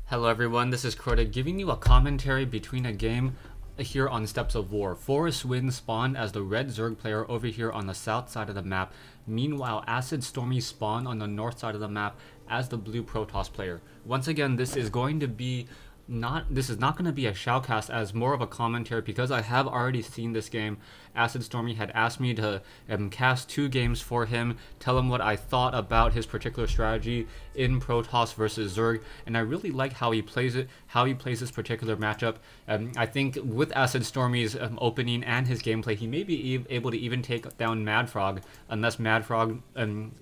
Hello everyone, this is Crota giving you a commentary between a game here on Steps of War. Forestwind spawned as the red Zerg player over here on the south side of the map. Meanwhile, acidstormy spawned on the north side of the map as the blue Protoss player. Once again, this is not going to be a shoutcast, as more of a commentary because I have already seen this game. Acidstormy had asked me to cast 2 games for him, tell him what I thought about his particular strategy in Protoss versus Zerg, and I really like how he plays this particular matchup. I think with Acidstormy's opening and his gameplay, he may be able to even take down Madfrog, unless Madfrog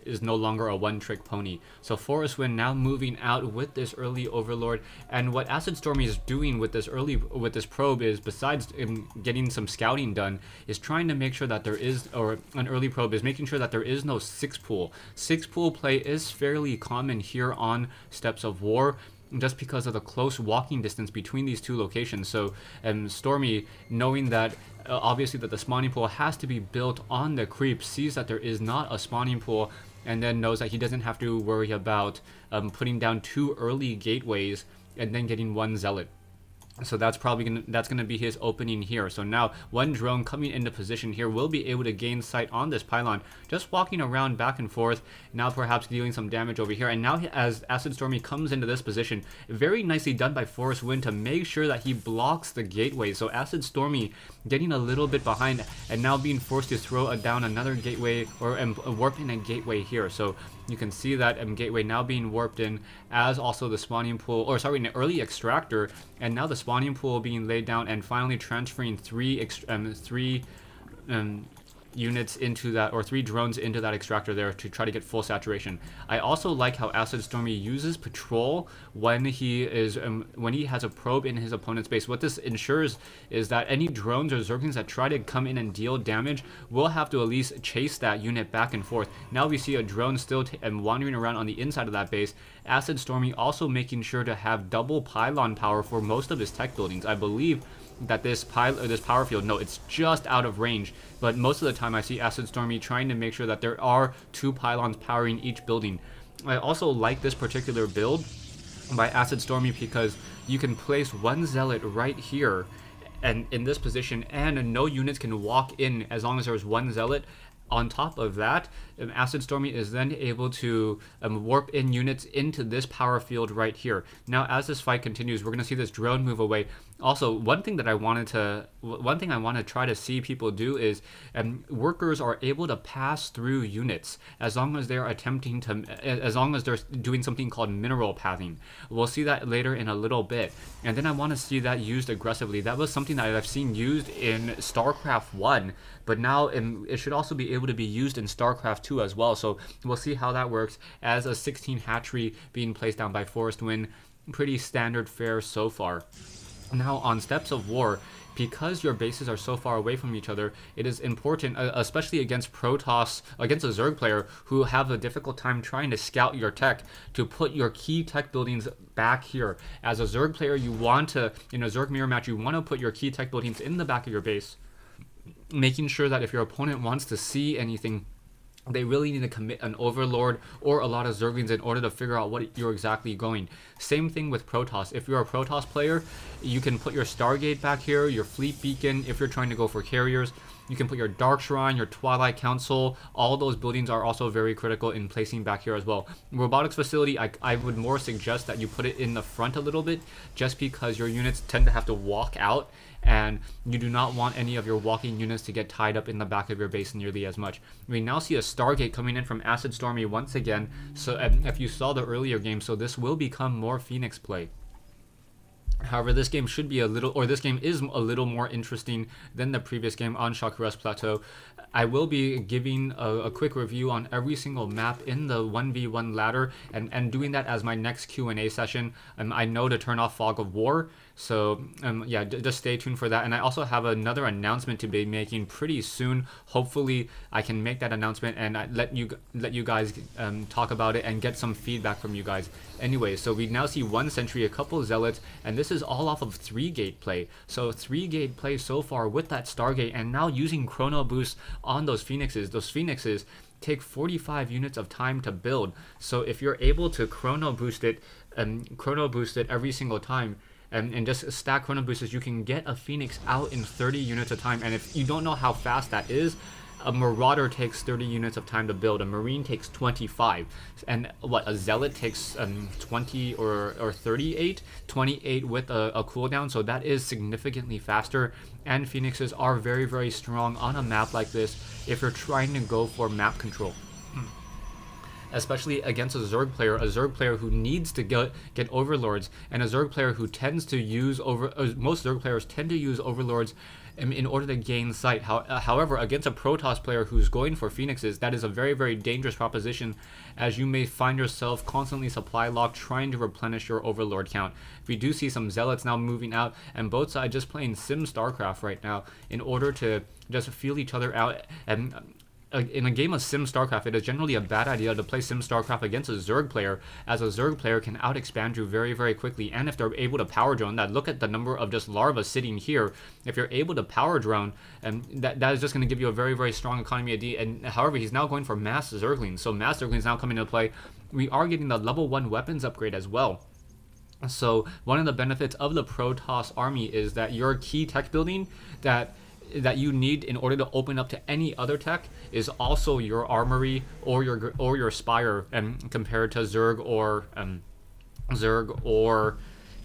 is no longer a one-trick pony. So Forestwind now moving out with this early Overlord, and what Acidstormy is doing with this probe is, besides getting some scouting done, is trying to make sure that there is, or an early probe is making sure that there is no 6-pool. 6-pool play is fairly common here on Steps of War, just because of the close walking distance between these two locations. So Stormy, knowing that obviously that the spawning pool has to be built on the creep, sees that there is not a spawning pool, and then knows that he doesn't have to worry about putting down 2 early gateways and then getting 1 zealot. So that's gonna be his opening here. So now 1 drone coming into position here will be able to gain sight on this pylon, just walking around back and forth, now perhaps dealing some damage over here. And now as Acidstormy comes into this position, very nicely done by Forestwind to make sure that he blocks the gateway. So Acidstormy getting a little bit behind and now being forced to throw down another gateway, or warp in a gateway here. So you can see that gateway now being warped in, as also the spawning pool, or sorry, an early extractor, and now the spawning pool being laid down, and finally transferring 3 units into that, or 3 drones into that extractor there to try to get full saturation. I also like how Acidstormy uses patrol when he has a probe in his opponent's base. What this ensures is that any drones or Zerglings that try to come in and deal damage will have to at least chase that unit back and forth. Now we see a drone still wandering around on the inside of that base. Acidstormy also making sure to have double pylon power for most of his tech buildings. I believe that this power field, no, it's just out of range, but most of the time I see Acidstormy trying to make sure that there are 2 pylons powering each building. I also like this particular build by Acidstormy because you can place 1 zealot right here and in this position, and no units can walk in as long as there's 1 zealot. On top of that, Acidstormy is then able to warp in units into this power field right here. Now, as this fight continues, we're going to see this drone move away. Also, one thing I want to try to see people do is workers are able to pass through units as long as they're as long as they're doing something called mineral pathing. We'll see that later in a little bit, and then I want to see that used aggressively. That was something that I've seen used in StarCraft 1, but now it should also be able to be used in StarCraft 2 as well. So we'll see how that works, as a 16 hatchery being placed down by Forestwind. Pretty standard fare so far. Now on Steps of War, because your bases are so far away from each other, it is important, especially against Protoss, against a Zerg player who have a difficult time trying to scout your tech, to put your key tech buildings back here. As a Zerg player, you want to, in a Zerg mirror match, you want to put your key tech buildings in the back of your base, making sure that if your opponent wants to see anything, they really need to commit an Overlord or a lot of Zerglings in order to figure out what you're exactly going. Same thing with Protoss. If you're a Protoss player, you can put your Stargate back here, your Fleet Beacon. If you're trying to go for carriers, you can put your Dark Shrine, your Twilight Council. All those buildings are also very critical in placing back here as well. Robotics Facility, I would more suggest that you put it in the front a little bit, just because your units tend to have to walk out, and you do not want any of your walking units to get tied up in the back of your base nearly as much. We now see a Stargate coming in from Acidstormy once again. So if you saw the earlier game, so this will become more Phoenix play. However, this game should be this game is a little more interesting than the previous game on Shakuras Plateau. I will be giving a quick review on every single map in the 1v1 ladder, and doing that as my next Q&A session. I know to turn off Fog of War, so yeah, just stay tuned for that. And I also have another announcement to be making pretty soon. Hopefully I can make that announcement and let you guys talk about it and get some feedback from you guys. Anyway, so we now see 1 sentry, a couple zealots, and this is all off of 3-gate play. So 3-gate play so far with that Stargate, and now using chrono boost on those Phoenixes. Those Phoenixes take 45 units of time to build. So if you're able to chrono boost it chrono boost it every single time, and just stack chrono boosters, you can get a Phoenix out in 30 units of time. And if you don't know how fast that is, a Marauder takes 30 units of time to build, a Marine takes 25, and what, a Zealot takes 20 or 38, 28 with a cooldown, so that is significantly faster. And Phoenixes are very, very strong on a map like this if you're trying to go for map control. Especially against a Zerg player who needs to get Overlords, and a Zerg player who tends to use most Zerg players tend to use Overlords in order to gain sight. However, against a Protoss player who's going for Phoenixes, that is a very, very dangerous proposition, as you may find yourself constantly supply locked trying to replenish your Overlord count. We do see some Zealots now moving out, and both sides just playing Sim StarCraft right now in order to just feel each other out. And in a game of Sim StarCraft, it is generally a bad idea to play Sim StarCraft against a Zerg player, as a Zerg player can out-expand you very, very quickly. And if they're able to power drone that, look at the number of just larvae sitting here. If you're able to power drone, that is just going to give you a very, very strong economy of D. And however, he's now going for mass Zerglings, so mass Zerglings now coming into play. We are getting the level 1 weapons upgrade as well. So one of the benefits of the Protoss army is that your key tech building that you need in order to open up to any other tech is also your armory or your spire, and compared to Zerg or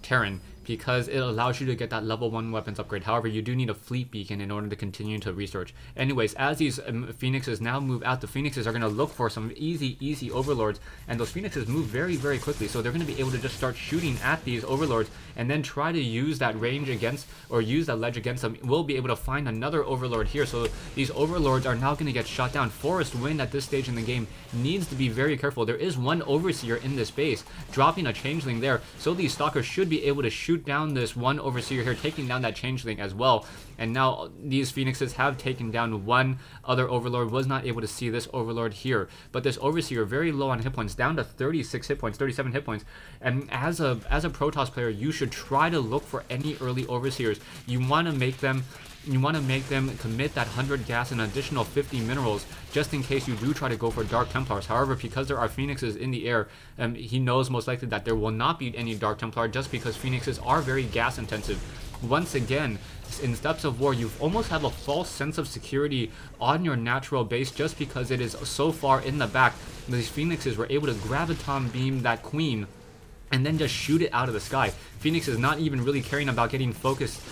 Terran, because it allows you to get that level 1 weapons upgrade. However, you do need a fleet beacon in order to continue to research. Anyways, as these Phoenixes now move out, the Phoenixes are going to look for some easy Overlords, and those Phoenixes move very, very quickly, so they're going to be able to just start shooting at these Overlords and then try to use that range against, or use that ledge against them. We'll be able to find another Overlord here, so these Overlords are now going to get shot down. Forestwind at this stage in the game needs to be very careful. There is one Overseer in this base, dropping a Changeling there, so these Stalkers should be able to shoot down this one Overseer here, taking down that Changeling as well. And now these Phoenixes have taken down one other Overlord. Was not able to see this Overlord here, but this Overseer very low on hit points, down to 36 hit points, 37 hit points. And as a Protoss player, you should try to look for any early Overseers. You want to make them commit that 100 gas and an additional 50 minerals, just in case you do try to go for Dark Templars. However, because there are Phoenixes in the air, he knows most likely that there will not be any Dark Templar, just because Phoenixes are very gas intensive. Once again, in Steps of War, you almost have a false sense of security on your natural base just because it is so far in the back. These Phoenixes were able to graviton beam that queen and then just shoot it out of the sky. Phoenix is not even really caring about getting focused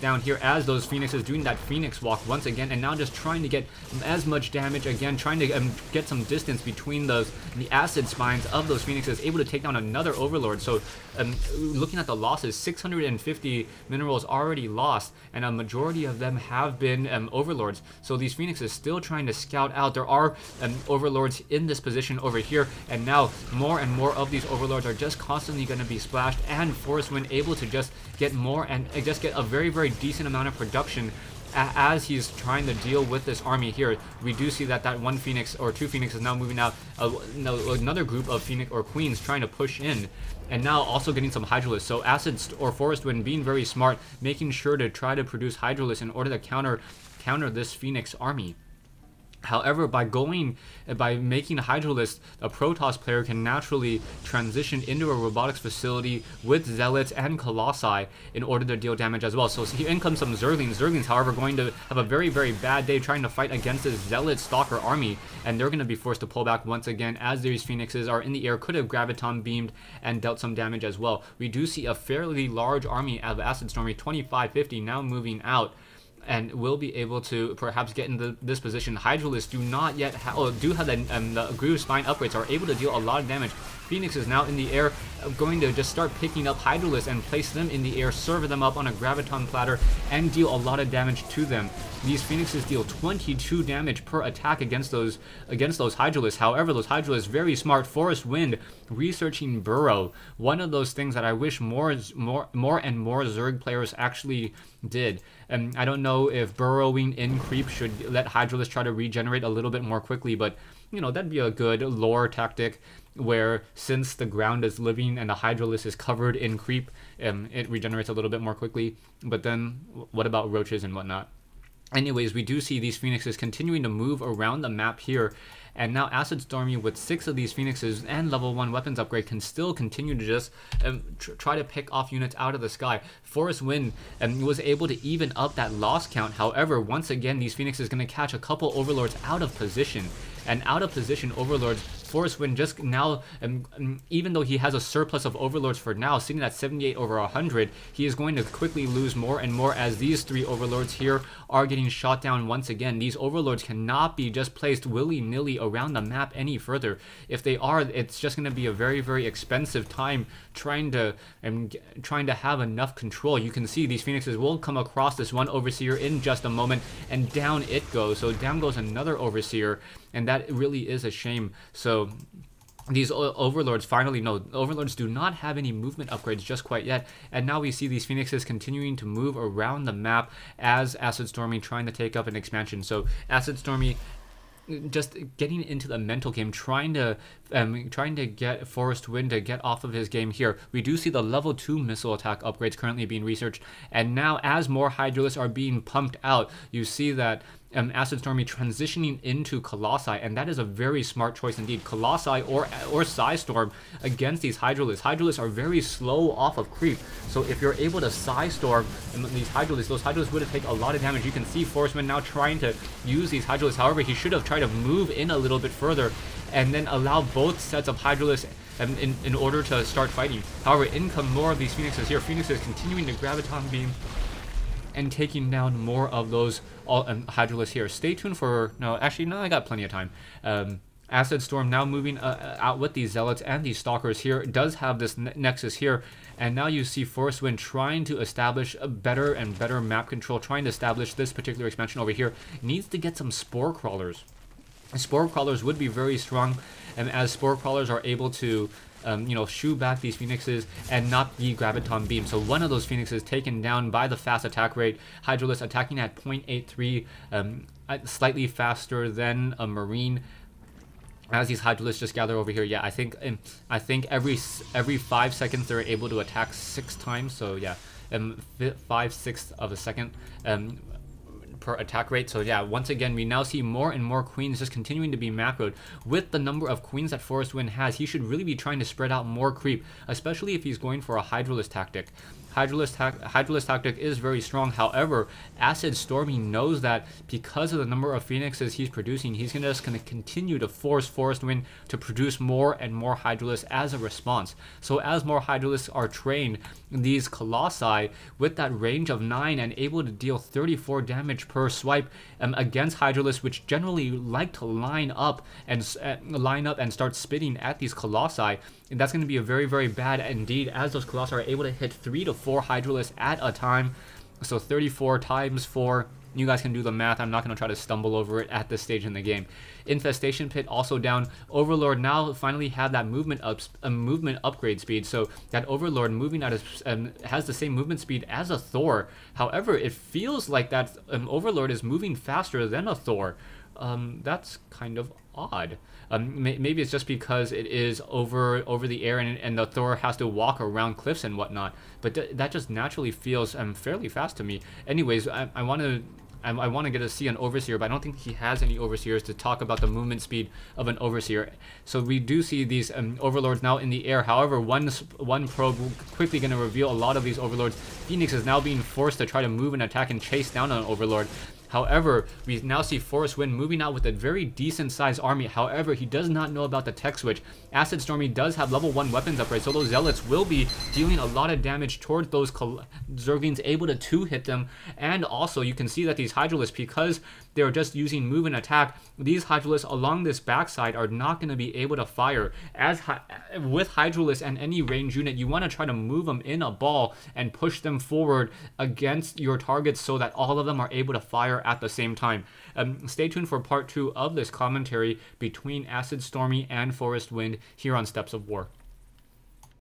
down here, as those Phoenixes doing that Phoenix walk once again, and now just trying to get as much damage again, trying to get some distance between the acid spines of those Phoenixes, able to take down another Overlord. So looking at the losses, 650 minerals already lost, and a majority of them have been Overlords. So these Phoenixes still trying to scout out. There are Overlords in this position over here, and now more and more of these Overlords are just constantly going to be splashed, and Forestwind able to just get more and just get a very, very decent amount of production as he's trying to deal with this army here. We do see that one Phoenix or two Phoenix is now moving out. Another group of Phoenix or Queens trying to push in, and now also getting some Hydralisks. So Acid or Forestwind being very smart, making sure to try to produce Hydralisks in order to counter this Phoenix army. However, by making Hydralisks, a Protoss player can naturally transition into a robotics facility with Zealots and Colossi in order to deal damage as well. So here in comes some Zerglings. Zerglings, however, going to have a very, very bad day trying to fight against this Zealot Stalker army, and they're going to be forced to pull back once again, as these Phoenixes are in the air, could have graviton beamed and dealt some damage as well. We do see a fairly large army of Acidstormy, 2550, now moving out, and will be able to perhaps get into this position. Hydralisks do not yet do have the Groove Spine upgrades, are able to deal a lot of damage. Phoenix is now in the air, going to just start picking up Hydralisks and place them in the air, serve them up on a graviton platter, and deal a lot of damage to them. These Phoenixes deal 22 damage per attack against those Hydralisks. However, those Hydralisks very smart. Forestwind researching Burrow, one of those things that I wish more and more Zerg players actually did. And I don't know if burrowing in creep should let Hydralisks try to regenerate a little bit more quickly, but you know, that'd be a good lore tactic, where since the ground is living and the Hydralisk is covered in creep, it regenerates a little bit more quickly. But then what about roaches and whatnot? Anyways, we do see these Phoenixes continuing to move around the map here, and now acidstormy with 6 of these phoenixes and level 1 weapons upgrade can still continue to just try to pick off units out of the sky. Forestwind was able to even up that loss count. However, once again, these phoenixes going to catch a couple overlords out of position, and out of position overlords, Forestwind just now, even though he has a surplus of overlords for now, sitting at 78 over 100, he is going to quickly lose more and more as these 3 overlords here are getting shot down once again. These overlords cannot be just placed willy-nilly around the map any further. If they are, it's just going to be a very, very expensive time trying to have enough control. You can see these phoenixes will come across this one overseer in just a moment, and down it goes. So down goes another overseer, and that really is a shame. So these overlords overlords do not have any movement upgrades just quite yet, and now we see these phoenixes continuing to move around the map as acidstormy trying to take up an expansion. So acidstormy just getting into the mental game, trying to get Forestwind to get off of his game here. We do see the level 2 missile attack upgrades currently being researched, and now as more Hydralisks are being pumped out, you see that acidstormy transitioning into Colossi, and that is a very smart choice indeed. Colossi or Psystorm against these Hydralisks. Hydralisks are very slow off of creep, so if you're able to Psystorm these Hydralisks, those Hydralisks would take a lot of damage. You can see Forestwind now trying to use these Hydralisks. However, he should have tried to move in a little bit further and then allow both sets of Hydralisks in order to start fighting. However, in come more of these Phoenixes here. Phoenixes continuing to Graviton Beam and taking down more of those Hydralisks here. Stay tuned for... No, I got plenty of time. Acid Storm now moving out with these Zealots and these Stalkers here. It does have this Nexus here. And now you see Forestwind trying to establish a better and better map control, trying to establish this particular expansion over here. Needs to get some Spore Crawlers. Spore Crawlers would be very strong, and as Spore Crawlers are able to shoo back these Phoenixes and not be Graviton Beam. So one of those Phoenixes taken down by the fast attack rate. Hydralisk attacking at 0.83, slightly faster than a Marine. As these Hydralisks just gather over here, yeah, I think every 5 seconds they're able to attack 6 times. So yeah, 5/6 of a second. Per attack rate. So yeah, once again, we now see more and more queens just continuing to be macroed. With the number of queens that Forestwind has, he should really be trying to spread out more creep, especially if he's going for a Hydralisk tactic. Hydralisk tactic is very strong. However, acidstormy knows that because of the number of Phoenixes he's producing, he's just going to continue to force Forestwind to produce more and more Hydralisks as a response. So as more Hydralisks are trained, these Colossi with that range of 9 and able to deal 34 damage per swipe against Hydralisks, which generally like to line up and start spitting at these Colossi, and that's going to be a very, very bad indeed, as those Colossi are able to hit 3 to 4 Hydralisks at a time. So 34 times 4, you guys can do the math. I'm not going to try to stumble over it at this stage in the game. Infestation Pit also down. Overlord now finally have that movement upgrade speed. So that Overlord moving at has the same movement speed as a Thor. However, it feels like that Overlord is moving faster than a Thor. That's kind of odd. Maybe it's just because it is over the air and the Thor has to walk around cliffs and whatnot, but that just naturally feels fairly fast to me. Anyways, I want to get to see an Overseer, but I don't think he has any Overseers to talk about the movement speed of an Overseer. So we do see these Overlords now in the air. However, one probe quickly going to reveal a lot of these Overlords. Phoenix is now being forced to try to move and attack and chase down an Overlord. However, we now see Forestwind moving out with a very decent sized army. However, he does not know about the tech switch. Acidstormy does have level 1 weapons upgrade, so those Zealots will be dealing a lot of damage towards those Zerglings, able to 2-hit them. And also, you can see that these Hydralisks, because they're just using move and attack, these Hydralisks along this backside are not going to be able to fire. With Hydralisks and any range unit, you want to try to move them in a ball and push them forward against your targets so that all of them are able to fire at the same time. Stay tuned for part 2 of this commentary between Acidstormy and Forestwind here on Steps of War.